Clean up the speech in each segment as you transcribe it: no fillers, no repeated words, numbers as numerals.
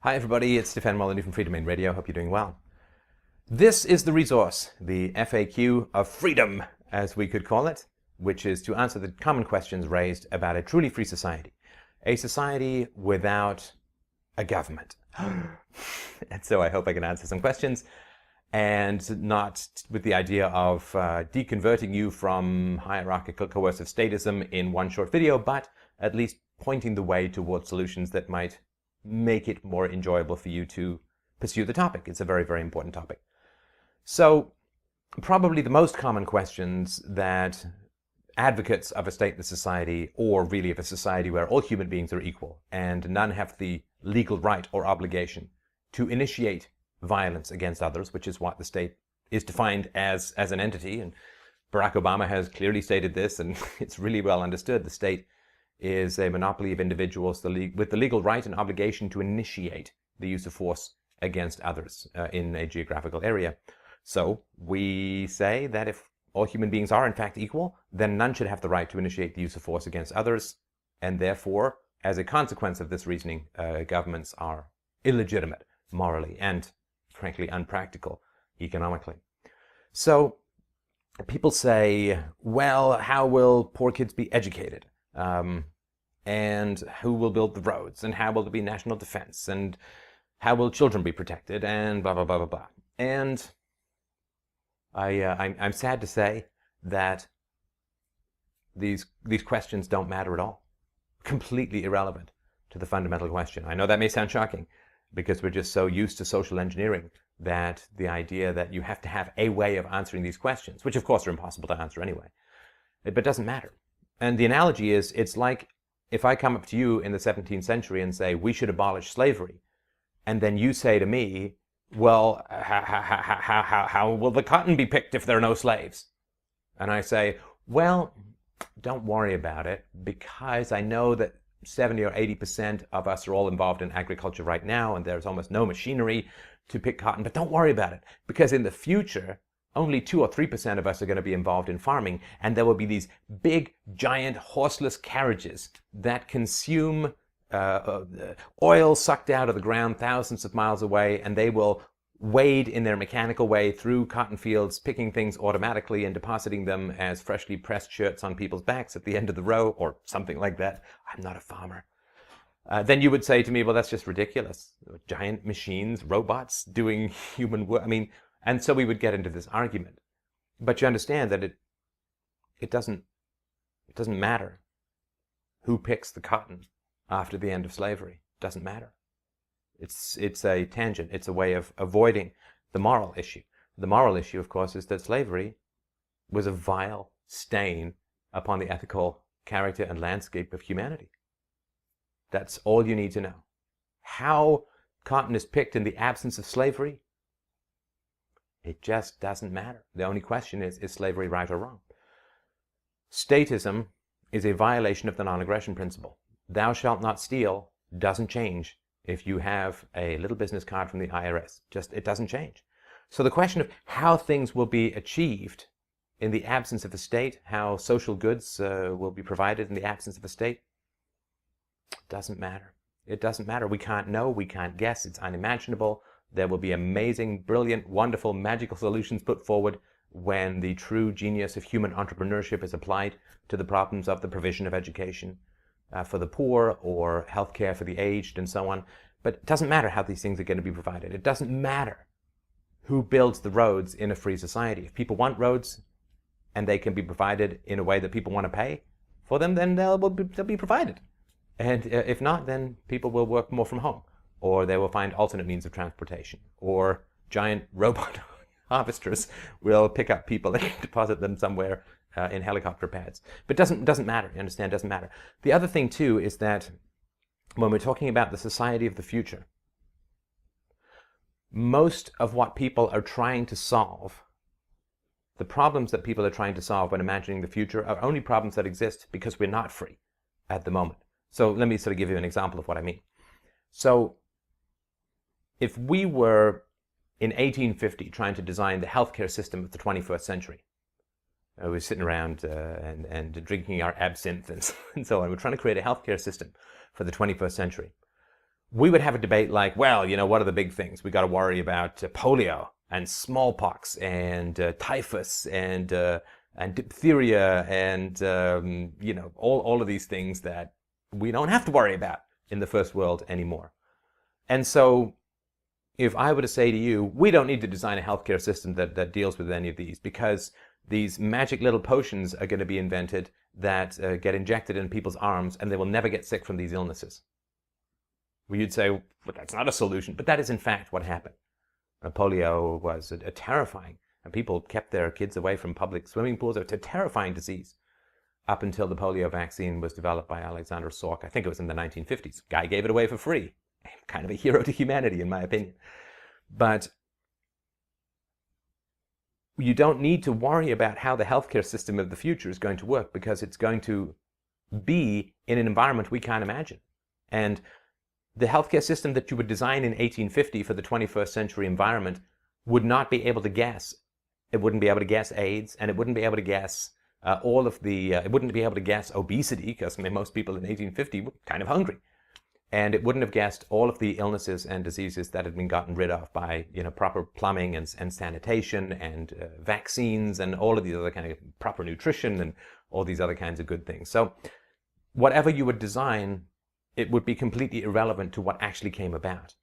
Hi everybody, it's Stefan Molyneux from Free Domain Radio. Hope you're doing well. This is the resource, the FAQ of freedom, as we could call it, which is to answer the common questions raised about a truly free society. A society without a government. And so I hope I can answer some questions, and not with the idea of deconverting you from hierarchical coercive statism in one short video, but at least pointing the way towards solutions that might make it more enjoyable for you to pursue the topic. It's a very, very important topic. So probably the most common questions that advocates of a stateless society, or really of a society where all human beings are equal and none have the legal right or obligation to initiate violence against others, which is what the state is defined as an entity. And Barack Obama has clearly stated this, and it's really well understood. The state is a monopoly of individuals with the legal right and obligation to initiate the use of force against others in a geographical area. So we say that if all human beings are in fact equal, then none should have the right to initiate the use of force against others, and therefore, as a consequence of this reasoning, governments are illegitimate morally and, frankly, unpractical economically. So people say, well, how will poor kids be educated? And who will build the roads, and how will there be national defense, and how will children be protected, and blah, blah, blah, blah, blah. And I'm sad to say that these questions don't matter at all. Completely irrelevant to the fundamental question. I know that may sound shocking, because we're just so used to social engineering that the idea that you have to have a way of answering these questions, which of course are impossible to answer anyway, but doesn't matter. And the analogy is, it's like if I come up to you in the 17th century and say, we should abolish slavery, and then you say to me, well, how will the cotton be picked if there are no slaves? And I say, well, don't worry about it, because I know that 70 or 80% of us are all involved in agriculture right now, and there's almost no machinery to pick cotton. But don't worry about it, because in the future, only 2 or 3% of us are going to be involved in farming, and there will be these big, giant, horseless carriages that consume oil sucked out of the ground thousands of miles away, and they will wade in their mechanical way through cotton fields, picking things automatically and depositing them as freshly pressed shirts on people's backs at the end of the row, or something like that. I'm not a farmer. Then you would say to me, well, that's just ridiculous. Giant machines, robots doing human work. I mean, and so we would get into this argument. But you understand that it doesn't matter who picks the cotton after the end of slavery. It doesn't matter. It's a tangent. It's a way of avoiding the moral issue. The moral issue, of course, is that slavery was a vile stain upon the ethical character and landscape of humanity. That's all you need to know. How cotton is picked in the absence of slavery, it just doesn't matter. The only question is slavery right or wrong? Statism is a violation of the non-aggression principle. Thou shalt not steal doesn't change if you have a little business card from the IRS. It doesn't change. So the question of how things will be achieved in the absence of a state, how social goods will be provided in the absence of a state, doesn't matter. It doesn't matter. We can't know. We can't guess. It's unimaginable. There will be amazing, brilliant, wonderful, magical solutions put forward when the true genius of human entrepreneurship is applied to the problems of the provision of education for the poor, or healthcare for the aged, and so on. But it doesn't matter how these things are going to be provided. It doesn't matter who builds the roads in a free society. If people want roads and they can be provided in a way that people want to pay for them, then they'll be provided. And if not, then people will work more from home, or they will find alternate means of transportation, or giant robot harvesters will pick up people and deposit them somewhere in helicopter pads. But it doesn't matter, you understand, it doesn't matter. The other thing too is that when we're talking about the society of the future, most of what people are trying to solve, the problems that people are trying to solve when imagining the future, are only problems that exist because we're not free at the moment. So let me sort of give you an example of what I mean. So if we were in 1850 trying to design the healthcare system of the 21st century, we were sitting around and drinking our absinthe and so on. We're trying to create a healthcare system for the 21st century. we would have a debate like, well, what are the big things? We got to worry about polio and smallpox and typhus and diphtheria and all of these things that we don't have to worry about in the first world anymore. And so if I were to say to you, we don't need to design a healthcare system that deals with any of these, because these magic little potions are going to be invented that get injected in people's arms and they will never get sick from these illnesses. Well, you'd say, but that's not a solution. But that is in fact what happened. Polio was a terrifying, and people kept their kids away from public swimming pools. It's a terrifying disease up until the polio vaccine was developed by Alexander Salk. I think it was in the 1950s. Guy gave it away for free. Kind of a hero to humanity, in my opinion. But you don't need to worry about how the healthcare system of the future is going to work, because it's going to be in an environment we can't imagine. And the healthcare system that you would design in 1850 for the 21st century environment would not be able to guess. It wouldn't be able to guess AIDS, and it wouldn't be able to guess it wouldn't be able to guess obesity, because most people in 1850 were kind of hungry. And it wouldn't have guessed all of the illnesses and diseases that had been gotten rid of by proper plumbing and sanitation and vaccines and all of these other kind of proper nutrition and all these other kinds of good things. So whatever you would design, it would be completely irrelevant to what actually came about.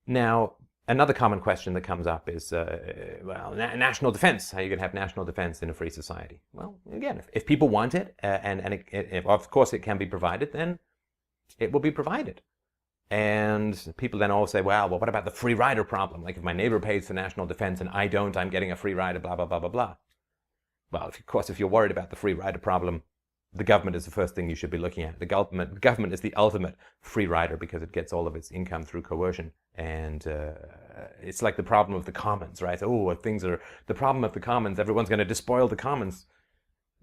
Now, another common question that comes up is, national defense. How are you going to have national defense in a free society? Well, again, if people want it, and if of course it can be provided, then it will be provided. And people then all say, well, what about the free rider problem? Like if my neighbor pays for national defense and I don't, I'm getting a free rider, blah, blah, blah, blah, blah. Well, of course, if you're worried about the free rider problem, the government is the first thing you should be looking at. The government is the ultimate free rider, because it gets all of its income through coercion. And it's like the problem of the commons, right? Oh, things are the problem of the commons. Everyone's going to despoil the commons.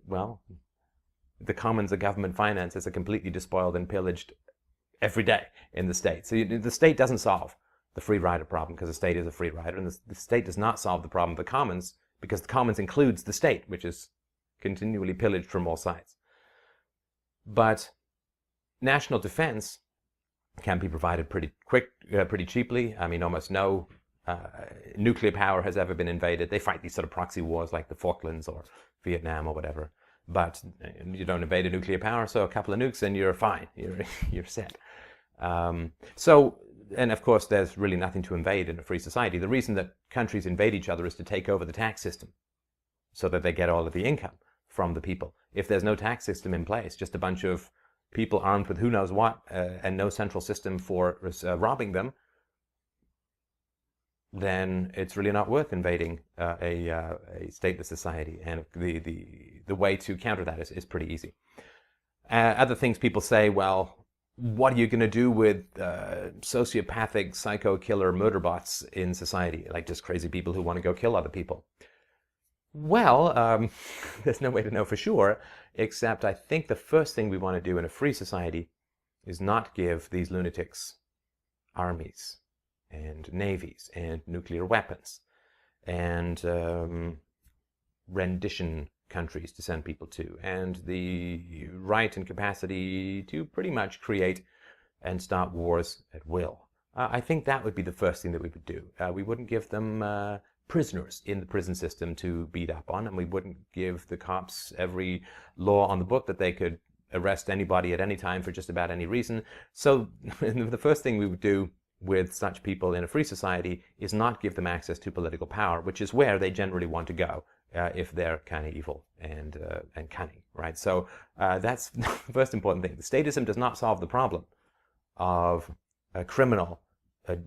Well, the commons of government finances are completely despoiled and pillaged every day in the state. So the state doesn't solve the free rider problem, because the state is a free rider, and the state does not solve the problem of the commons, because the commons includes the state, which is continually pillaged from all sides. But national defense can be provided pretty cheaply. I mean, almost no nuclear power has ever been invaded. They fight these sort of proxy wars like the Falklands or Vietnam or whatever. But you don't invade a nuclear power, so a couple of nukes and you're fine. You're set. And of course, there's really nothing to invade in a free society. The reason that countries invade each other is to take over the tax system, so that they get all of the income from the people. If there's no tax system in place, just a bunch of people armed with who knows what, and no central system for robbing them, then it's really not worth invading a stateless society. And the way to counter that is pretty easy. Other things people say, well, what are you going to do with sociopathic, psycho killer murder bots in society, like just crazy people who want to go kill other people? Well, there's no way to know for sure, except I think the first thing we want to do in a free society is not give these lunatics armies and navies and nuclear weapons and rendition countries to send people to, and the right and capacity to pretty much create and start wars at will. I think that would be the first thing that we would do. We wouldn't give them prisoners in the prison system to beat up on, and we wouldn't give the cops every law on the book that they could arrest anybody at any time for just about any reason. So the first thing we would do with such people in a free society is not give them access to political power, which is where they generally want to go if they're kind of evil and cunning, right? So that's the first important thing. The statism does not solve the problem of criminal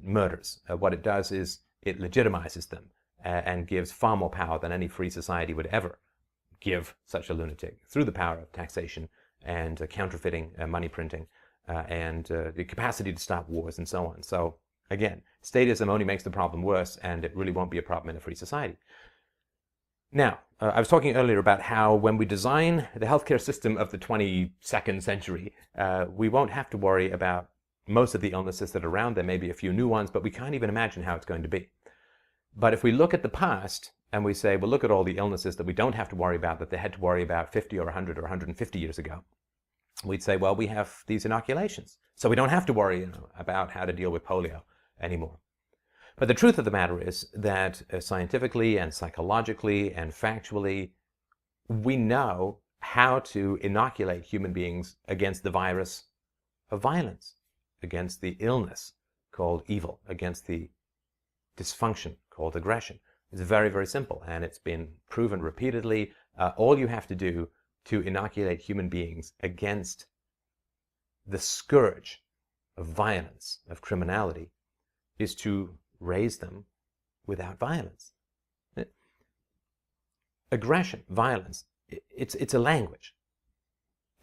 murders. What it does is it legitimizes them and gives far more power than any free society would ever give such a lunatic, through the power of taxation and counterfeiting, money printing, and the capacity to start wars and so on. So again, statism only makes the problem worse, and it really won't be a problem in a free society. Now, I was talking earlier about how when we design the healthcare system of the 22nd century, we won't have to worry about most of the illnesses that are around. There may be a few new ones, but we can't even imagine how it's going to be. But if we look at the past and we say, well, look at all the illnesses that we don't have to worry about, that they had to worry about 50 or 100 or 150 years ago, we'd say, well, we have these inoculations, so we don't have to worry about how to deal with polio anymore. But the truth of the matter is that scientifically and psychologically and factually, we know how to inoculate human beings against the virus of violence, against the illness called evil, against the dysfunction called aggression. It's very, very simple, and it's been proven repeatedly. All you have to do to inoculate human beings against the scourge of violence, of criminality, is to raise them without violence. Aggression, violence, it's a language.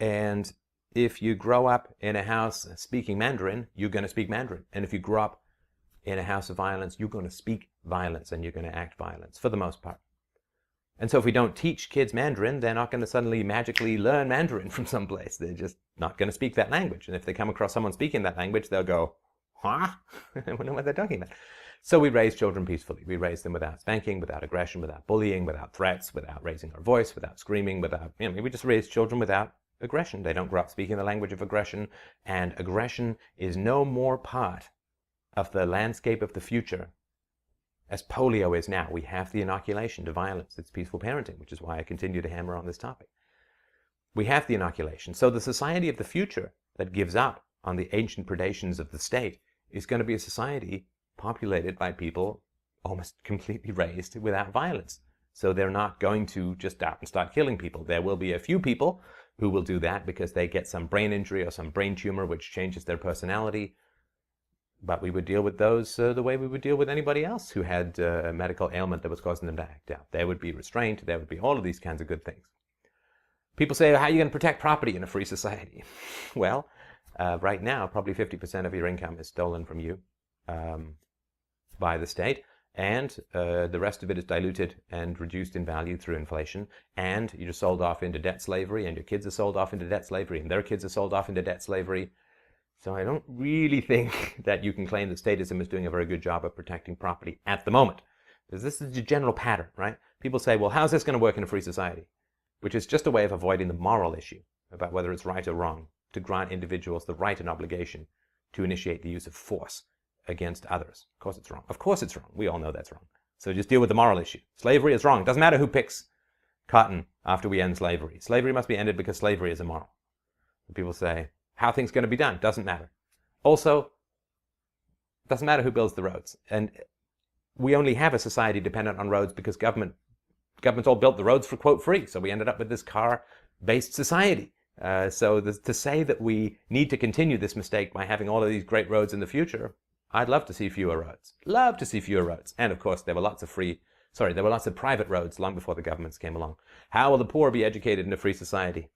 And if you grow up in a house speaking Mandarin, you're going to speak Mandarin. And if you grow up in a house of violence, you're going to speak violence and you're going to act violence for the most part. And so if we don't teach kids Mandarin, they're not going to suddenly magically learn Mandarin from someplace. They're just not going to speak that language. And if they come across someone speaking that language, they'll go, huh? I don't know what they're talking about. So we raise children peacefully. We raise them without spanking, without aggression, without bullying, without threats, without raising our voice, without screaming, without, we just raise children without aggression. They don't grow up speaking the language of aggression. And aggression is no more part of the landscape of the future as polio is now. We have the inoculation to violence. It's peaceful parenting, which is why I continue to hammer on this topic. We have the inoculation. So the society of the future that gives up on the ancient predations of the state is going to be a society populated by people almost completely raised without violence. So they're not going to just out and start killing people. There will be a few people who will do that because they get some brain injury or some brain tumor which changes their personality. But we would deal with those the way we would deal with anybody else who had a medical ailment that was causing them to act out. They would be restrained. There would be all of these kinds of good things. People say, how are you going to protect property in a free society? Well, right now, probably 50% of your income is stolen from you by the state, and the rest of it is diluted and reduced in value through inflation, and you're sold off into debt slavery, and your kids are sold off into debt slavery, and their kids are sold off into debt slavery. So I don't really think that you can claim that statism is doing a very good job of protecting property at the moment. Because this is a general pattern, right? People say, well, how's this going to work in a free society? Which is just a way of avoiding the moral issue about whether it's right or wrong to grant individuals the right and obligation to initiate the use of force against others. Of course it's wrong. Of course it's wrong. We all know that's wrong. So just deal with the moral issue. Slavery is wrong. It doesn't matter who picks cotton after we end slavery. Slavery must be ended because slavery is immoral. And people say, how things are going to be done doesn't matter. Also, doesn't matter who builds the roads. And we only have a society dependent on roads because governments all built the roads for, quote, free. So we ended up with this car-based society. So to say that we need to continue this mistake by having all of these great roads in the future, I'd love to see fewer roads. Love to see fewer roads. And of course, there were lots of private roads long before the governments came along. How will the poor be educated in a free society?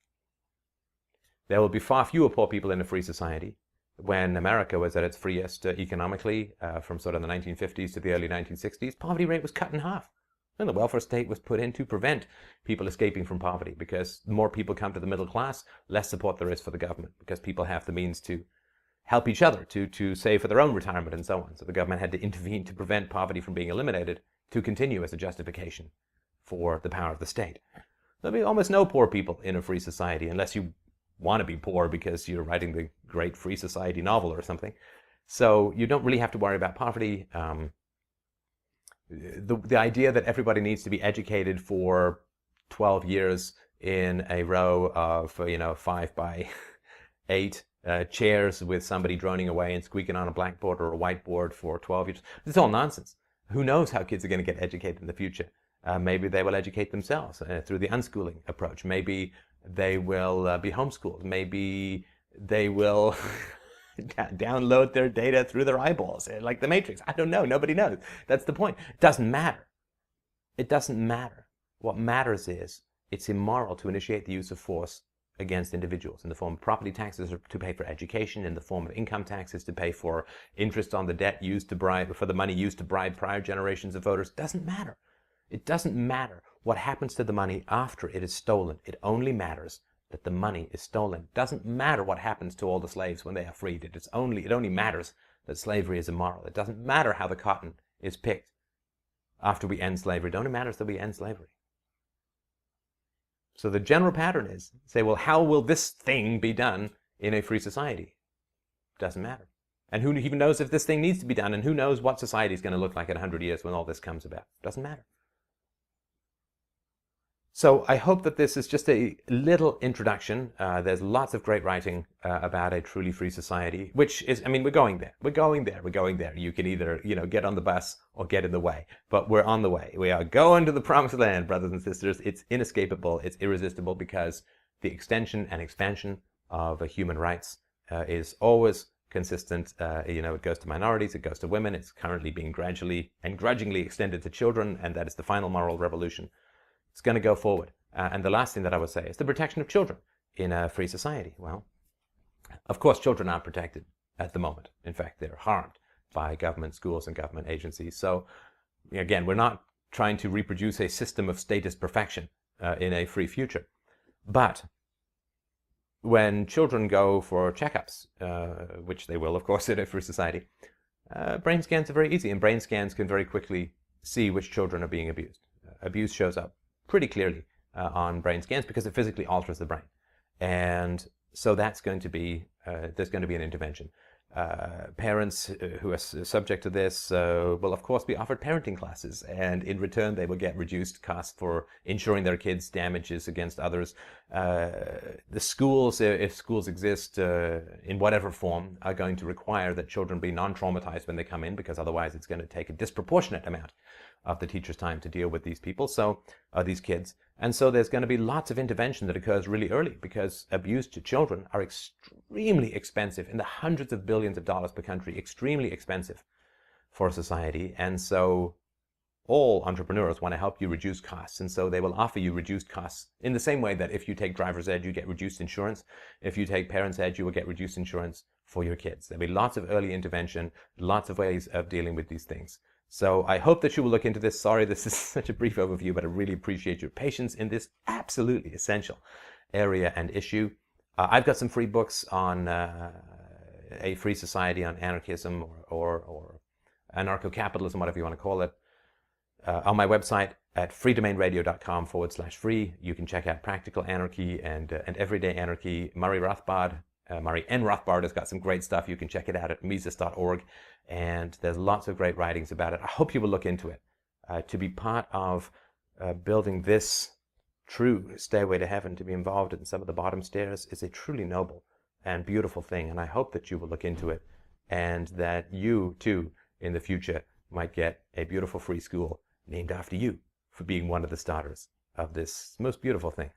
There will be far fewer poor people in a free society. When America was at its freest economically, from sort of the 1950s to the early 1960s, poverty rate was cut in half. And the welfare state was put in to prevent people escaping from poverty, because the more people come to the middle class, less support there is for the government, because people have the means to help each other, to save for their own retirement and so on. So the government had to intervene to prevent poverty from being eliminated, to continue as a justification for the power of the state. There'll be almost no poor people in a free society, unless you want to be poor because you're writing the great free society novel or something. So you don't really have to worry about poverty. The idea that everybody needs to be educated for 12 years in a row of 5 by 8 chairs with somebody droning away and squeaking on a blackboard or a whiteboard for 12 years, it's all nonsense. Who knows how kids are going to get educated in the future? Maybe they will educate themselves through the unschooling approach. Maybe they will be homeschooled. Maybe they will download their data through their eyeballs, like the Matrix. I don't know. Nobody knows. That's the point. It doesn't matter. It doesn't matter. What matters is it's immoral to initiate the use of force against individuals in the form of property taxes to pay for education, in the form of income taxes to pay for interest on the debt used to bribe, for the money used to bribe prior generations of voters. It doesn't matter. It doesn't matter what happens to the money after it is stolen. It only matters that the money is stolen. It doesn't matter what happens to all the slaves when they are freed. It only matters that slavery is immoral. It doesn't matter how the cotton is picked after we end slavery. It only matters that we end slavery. So the general pattern is, say, well, how will this thing be done in a free society? Doesn't matter. And who even knows if this thing needs to be done, and who knows what society is going to look like in 100 years when all this comes about? Doesn't matter. So I hope that this is just a little introduction. There's lots of great writing about a truly free society, which is, I mean, we're going there. We're going there. We're going there. You can either, get on the bus or get in the way. But we're on the way. We are going to the promised land, brothers and sisters. It's inescapable. It's irresistible, because the extension and expansion of human rights is always consistent. It goes to minorities, it goes to women. It's currently being gradually and grudgingly extended to children, and that is the final moral revolution. It's going to go forward. And the last thing that I would say is the protection of children in a free society. Well, of course, children aren't protected at the moment. In fact, they're harmed by government schools and government agencies. So, again, we're not trying to reproduce a system of statist perfection in a free future. But when children go for checkups, which they will, of course, in a free society, brain scans are very easy, and brain scans can very quickly see which children are being abused. Abuse shows up pretty clearly on brain scans because it physically alters the brain. And so that's going to be, there's going to be an intervention. Parents who are subject to this will, of course, be offered parenting classes, and in return they will get reduced costs for insuring their kids' damages against others. The schools, if schools exist in whatever form, are going to require that children be non-traumatized when they come in, because otherwise it's going to take a disproportionate amount of the teacher's time to deal with these people, these kids. And so there's going to be lots of intervention that occurs really early, because abuse to children are extremely expensive, in the hundreds of billions of dollars per country, extremely expensive for society. And so all entrepreneurs want to help you reduce costs, and so they will offer you reduced costs in the same way that if you take driver's ed, you get reduced insurance. If you take parents' ed, you will get reduced insurance for your kids. There'll be lots of early intervention, lots of ways of dealing with these things. So I hope that you will look into this. Sorry, this is such a brief overview, but I really appreciate your patience in this absolutely essential area and issue. I've got some free books on a free society, on anarchism or anarcho-capitalism, whatever you want to call it, on my website at freedomainradio.com/free. You can check out Practical Anarchy and Everyday Anarchy. Murray N. Rothbard has got some great stuff. You can check it out at Mises.org. And there's lots of great writings about it. I hope you will look into it. To be part of building this true stairway to heaven, to be involved in some of the bottom stairs, is a truly noble and beautiful thing. And I hope that you will look into it, and that you, too, in the future, might get a beautiful free school named after you for being one of the starters of this most beautiful thing.